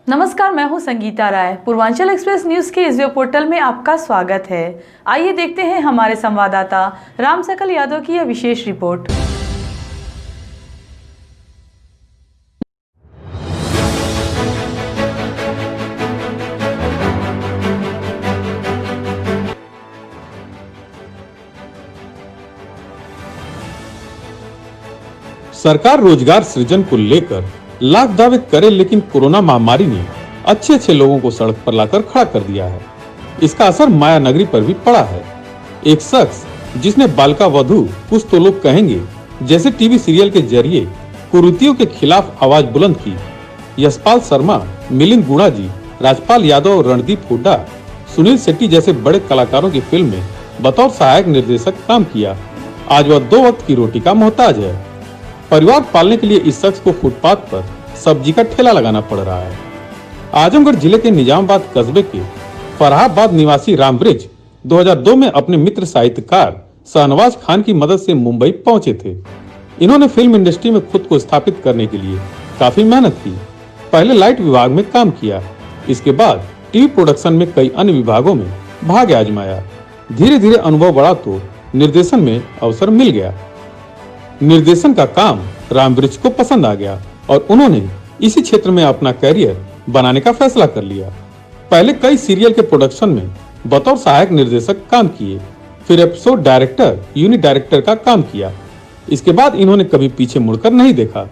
नमस्कार, मैं हूं संगीता राय। पूर्वांचल एक्सप्रेस न्यूज के इस वेब पोर्टल में आपका स्वागत है। आइए देखते हैं हमारे संवाददाता राम सकल यादव की यह विशेष रिपोर्ट। सरकार रोजगार सृजन को लेकर लाख दावे करे, लेकिन कोरोना महामारी ने अच्छे लोगों को सड़क पर लाकर खड़ा कर दिया है। इसका असर माया नगरी पर भी पड़ा है। एक शख्स जिसने बालिका वधू कुछ तो लोग कहेंगे जैसे टीवी सीरियल के जरिए कुरीतियों के खिलाफ आवाज बुलंद की। यशपाल शर्मा, मिलिंद गुणा जी, राजपाल यादव, रणदीप हुड्डा, सुनील शेट्टी जैसे बड़े कलाकारों की फिल्म में बतौर सहायक निर्देशक काम किया। आज वह 2 वक्त की रोटी का मोहताज है। परिवार पालने के लिए इस शख्स को फुटपाथ पर सब्जी का ठेला लगाना पड़ रहा है। आजमगढ़ जिले के निजामाबाद कस्बे के फरहाबाद निवासी रामब्रिज 2002 में अपने मित्र साहित्यकार शाहनवाज खान की मदद से मुंबई पहुंचे थे। इन्होंने फिल्म इंडस्ट्री में खुद को स्थापित करने के लिए काफी मेहनत की। पहले लाइट विभाग में काम किया, इसके बाद टीवी प्रोडक्शन में कई अन्य विभागों में भाग्य आजमाया। धीरे धीरे अनुभव बढ़ा तो निर्देशन में अवसर मिल गया। निर्देशन का काम रामब्रिज को पसंद आ गया और उन्होंने इसी क्षेत्र में अपना करियर बनाने का फैसला कर लिया। पहले कई सीरियल के प्रोडक्शन में बतौर सहायक निर्देशक काम किए, फिर एपिसोड डायरेक्टर, यूनिट डायरेक्टर का काम किया। इसके बाद इन्होंने कभी पीछे मुड़कर नहीं देखा।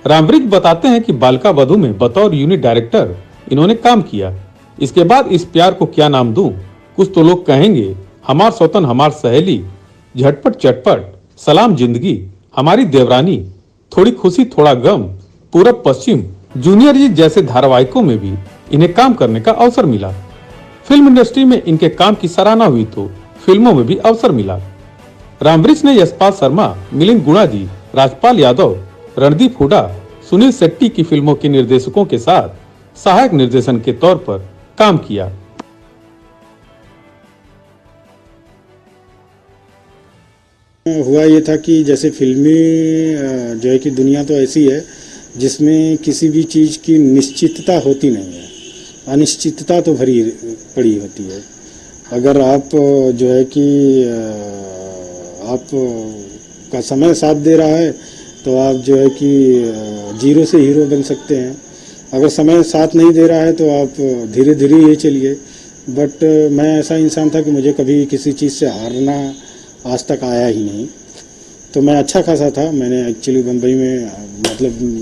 रामब्रिज बताते हैं कि बालिका वधू में बतौर यूनिट डायरेक्टर इन्होंने काम किया। इसके बाद इस प्यार को क्या नाम दूं, कुछ तो लोग कहेंगे, हमार सौतन हमार सहेली, झटपट चटपट, सलाम जिंदगी, हमारी देवरानी, थोड़ी खुशी थोड़ा गम, पूरब पश्चिम, जूनियर जी जैसे धारावाहिकों में भी इन्हें काम करने का अवसर मिला। फिल्म इंडस्ट्री में इनके काम की सराहना हुई तो फिल्मों में भी अवसर मिला। रामब्रिज ने यशपाल शर्मा, मिलिंद गुणा जी, राजपाल यादव, रणदीप हुड्डा, सुनील शेट्टी की फिल्मों के निर्देशकों के साथ सहायक निर्देशन के तौर पर काम किया। हुआ ये था कि जैसे फिल्मी जो है कि दुनिया तो ऐसी है जिसमें किसी भी चीज़ की निश्चितता होती नहीं है, अनिश्चितता तो भरी पड़ी होती है। अगर आप जो है कि आप का समय साथ दे रहा है तो आप जो है कि जीरो से हीरो बन सकते हैं। अगर समय साथ नहीं दे रहा है तो आप धीरे धीरे ये चलिए। बट मैं ऐसा इंसान था कि मुझे कभी किसी चीज़ से हारना आज तक आया ही नहीं। तो मैं अच्छा खासा था। मैंने एक्चुअली बम्बई में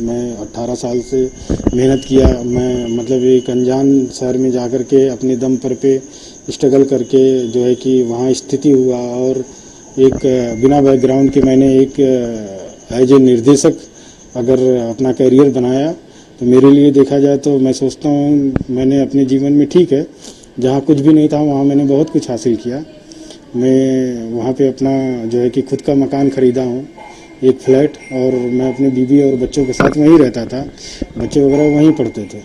मैं 18 साल से मेहनत किया। मैं एक अनजान शहर में जा कर के अपने दम पर पे स्ट्रगल करके जो है कि वहाँ स्थिति हुआ और एक बिना बैकग्राउंड के मैंने एक एज ए निर्देशक अगर अपना करियर बनाया तो मेरे लिए देखा जाए तो मैं सोचता हूँ मैंने अपने जीवन में ठीक है, जहाँ कुछ भी नहीं था वहाँ मैंने बहुत कुछ हासिल किया। मैं वहाँ पे अपना जो है कि खुद का मकान ख़रीदा हूँ, एक फ्लैट, और मैं अपने बीवी और बच्चों के साथ वहीं रहता था। बच्चे वगैरह वहीं पढ़ते थे।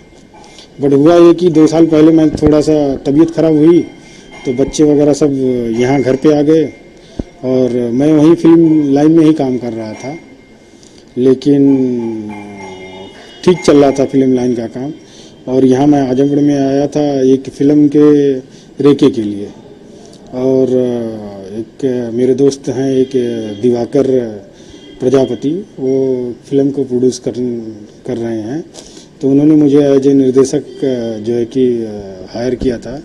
बट हुआ ये कि 2 साल पहले मैं थोड़ा सा तबीयत ख़राब हुई तो बच्चे वगैरह सब यहाँ घर पे आ गए और मैं वहीं फिल्म लाइन में ही काम कर रहा था। लेकिन ठीक चल रहा था फिल्म लाइन का काम। और यहाँ मैं आजमगढ़ में आया था एक फ़िल्म के रेके के लिए। और एक मेरे दोस्त हैं, एक दिवाकर प्रजापति, वो फिल्म को प्रोड्यूस कर रहे हैं। तो उन्होंने मुझे एज ए निर्देशक जो है कि हायर किया था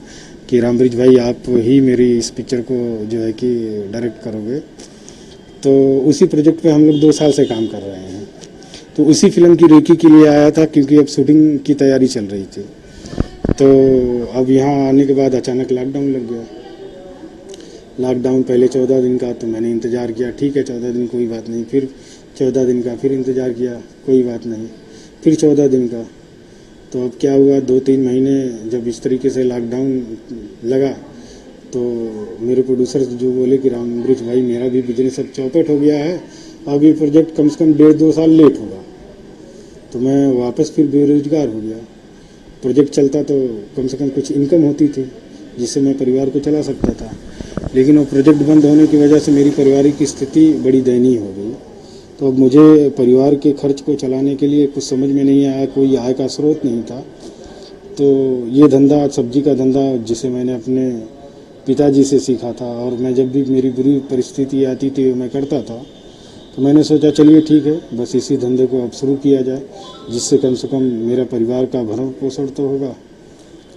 कि रामब्रिज भाई आप ही मेरी इस पिक्चर को जो है कि डायरेक्ट करोगे। तो उसी प्रोजेक्ट पे हम लोग 2 साल से काम कर रहे हैं। तो उसी फिल्म की रेकी के लिए आया था क्योंकि अब शूटिंग की तैयारी चल रही थी। तो अब यहाँ आने के बाद अचानक लॉकडाउन लग गया। लॉकडाउन पहले 14 दिन का, तो मैंने इंतज़ार किया, ठीक है 14 दिन कोई बात नहीं। फिर 14 दिन का, फिर इंतज़ार किया, कोई बात नहीं, फिर 14 दिन का। तो अब क्या हुआ, 2-3 महीने जब इस तरीके से लॉकडाउन लगा तो मेरे प्रोड्यूसर जो बोले कि रामब्रिज भाई मेरा भी बिजनेस अब चौपट हो गया है, अब ये प्रोजेक्ट कम से कम 1.5-2 साल लेट होगा। तो मैं वापस फिर बेरोजगार हो गया। प्रोजेक्ट चलता तो कम से कम कुछ इनकम होती थी जिससे मैं परिवार को चला सकता था। लेकिन वो प्रोजेक्ट बंद होने की वजह से मेरी पारिवारिक स्थिति बड़ी दयनीय हो गई। तो अब मुझे परिवार के खर्च को चलाने के लिए कुछ समझ में नहीं आया, कोई आय का स्रोत नहीं था। तो ये धंधा, सब्जी का धंधा, जिसे मैंने अपने पिताजी से सीखा था और मैं जब भी मेरी बुरी परिस्थिति आती थी मैं करता था, तो मैंने सोचा चलिए ठीक है, बस इसी धंधे को अब शुरू किया जाए, जिससे कम से कम मेरा परिवार का भरण पोषण तो होगा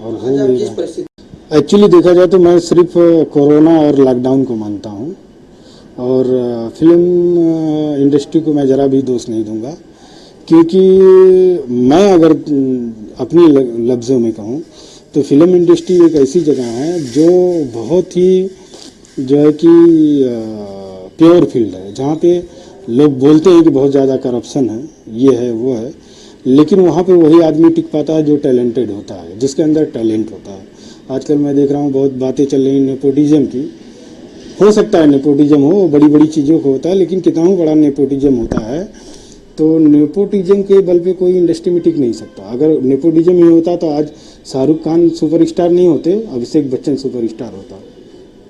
और हो गया। एक्चुअली देखा जाए तो मैं सिर्फ कोरोना और लॉकडाउन को मानता हूँ और फिल्म इंडस्ट्री को मैं ज़रा भी दोष नहीं दूंगा, क्योंकि मैं अगर अपनी लफ्ज़ों में कहूँ तो फिल्म इंडस्ट्री एक ऐसी जगह है जो बहुत ही जो है कि प्योर फील्ड है, जहाँ पे लोग बोलते हैं कि बहुत ज़्यादा करप्शन है, ये है वो है, लेकिन वहाँ पे वही आदमी टिक पाता है जो टैलेंटेड होता है, जिसके अंदर टैलेंट होता है। आजकल मैं देख रहा हूँ बहुत बातें चल रही नेपोटिज्म की। हो सकता है नेपोटिज्म हो, बड़ी बड़ी चीज़ों को होता है, लेकिन कितना बड़ा नेपोटिज्म होता है, तो नेपोटिज्म के बल पे कोई इंडस्ट्री में टिक नहीं सकता। अगर नेपोटिज्म ही होता तो आज शाहरुख खान सुपरस्टार नहीं होते, अभिषेक बच्चन सुपरस्टार होता,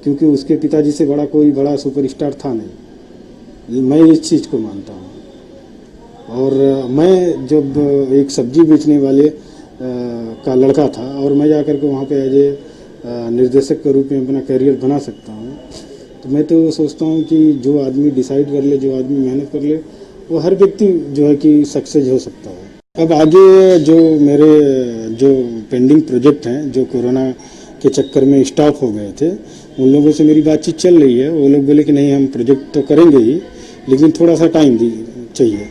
क्योंकि उसके पिताजी से बड़ा कोई बड़ा सुपरस्टार था नहीं। मैं इस चीज़ को मानता हूँ। और मैं जब एक सब्जी बेचने वाले का लड़का था और मैं जाकर के वहाँ पे एज ए निर्देशक के रूप में अपना करियर बना सकता हूँ, तो मैं तो सोचता हूँ कि जो आदमी डिसाइड कर ले, जो आदमी मेहनत कर ले, वो हर व्यक्ति जो है कि सक्सेस हो सकता है। अब आगे जो मेरे जो पेंडिंग प्रोजेक्ट हैं, जो कोरोना के चक्कर में स्टॉप हो गए थे, उन लोगों से मेरी बातचीत चल रही है। वो लोग बोले कि नहीं, हम प्रोजेक्ट तो करेंगे ही, लेकिन थोड़ा सा टाइम चाहिए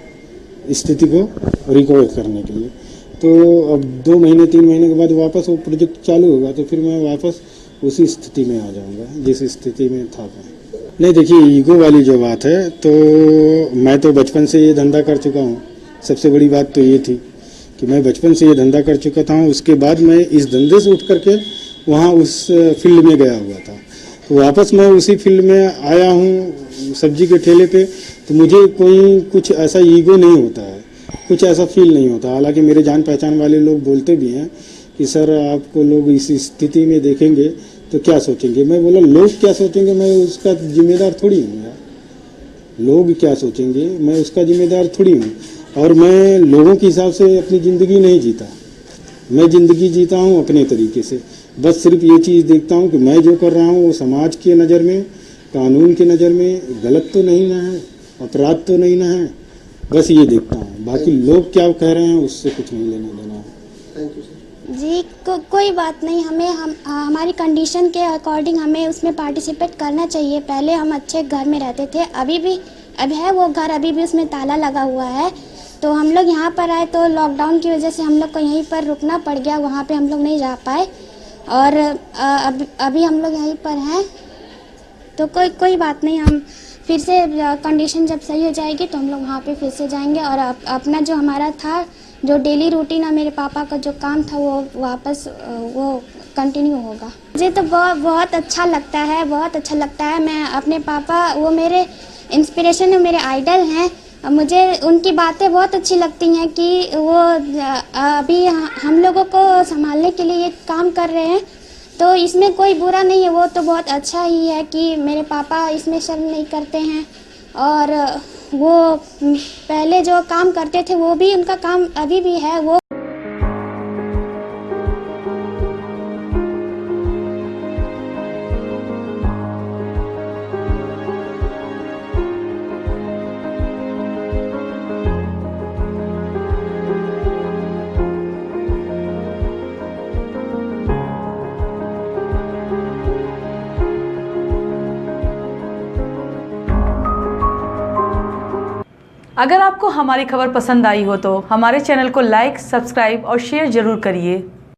स्थिति को रिकवर करने के लिए। तो अब 2 महीने 3 महीने के बाद वापस वो प्रोजेक्ट चालू होगा, तो फिर मैं वापस उसी स्थिति में आ जाऊंगा जिस स्थिति में था। नहीं, देखिए, ईगो वाली जो बात है, तो मैं तो बचपन से ये धंधा कर चुका हूँ। सबसे बड़ी बात तो ये थी कि मैं बचपन से ये धंधा कर चुका था। उसके बाद मैं इस धंधे से उठ करके वहाँ उस फील्ड में गया हुआ था, तो वापस मैं उसी फील्ड में आया हूँ सब्जी के ठेले पे। तो मुझे कोई कुछ ऐसा ईगो नहीं होता है, कुछ ऐसा फील नहीं होता। हालांकि मेरे जान पहचान वाले लोग बोलते भी हैं कि सर, आपको लोग इस स्थिति में देखेंगे तो क्या सोचेंगे। मैं बोला, लोग क्या सोचेंगे, मैं उसका जिम्मेदार थोड़ी हूँ यार। लोग क्या सोचेंगे, मैं उसका जिम्मेदार थोड़ी हूँ। और मैं लोगों के हिसाब से अपनी ज़िंदगी नहीं जीता, मैं ज़िंदगी जीता हूँ अपने तरीके से। बस सिर्फ ये चीज़ देखता हूँ कि मैं जो कर रहा हूँ वो समाज की नज़र में, कानून की नज़र में गलत तो नहीं ना है, अपराध तो नहीं ना है, बस ये देखता हूँ। बाकी लोग क्या कह रहे हैं उससे कुछ नहीं लेना देना है। थैंक यू सर जी। कोई बात नहीं, हमारी कंडीशन के अकॉर्डिंग हमें उसमें पार्टिसिपेट करना चाहिए। पहले हम अच्छे घर में रहते थे, अभी है वो घर, अभी भी उसमें ताला लगा हुआ है। तो हम लोग यहाँ पर आए तो लॉकडाउन की वजह से हम लोग को यहीं पर रुकना पड़ गया, वहाँ पे हम लोग नहीं जा पाए और अभी हम लोग यहीं पर हैं। तो कोई बात नहीं, हम फिर से कंडीशन जब सही हो जाएगी तो हम लोग वहाँ पे फिर से जाएंगे और अपना जो हमारा था, जो डेली रूटीन है, मेरे पापा का जो काम था, वो वापस वो कंटिन्यू होगा। मुझे तो बहुत अच्छा लगता है, बहुत अच्छा लगता है। मैं अपने पापा, वो मेरे इंस्पिरेशन है, मेरे आइडल हैं। मुझे उनकी बातें बहुत अच्छी लगती हैं कि वो अभी हम लोगों को संभालने के लिए ये काम कर रहे हैं, तो इसमें कोई बुरा नहीं है। वो तो बहुत अच्छा ही है कि मेरे पापा इसमें शर्म नहीं करते हैं और वो पहले जो काम करते थे वो भी उनका काम अभी भी है। वो अगर आपको हमारी खबर पसंद आई हो तो हमारे चैनल को लाइक, सब्सक्राइब और शेयर जरूर करिए।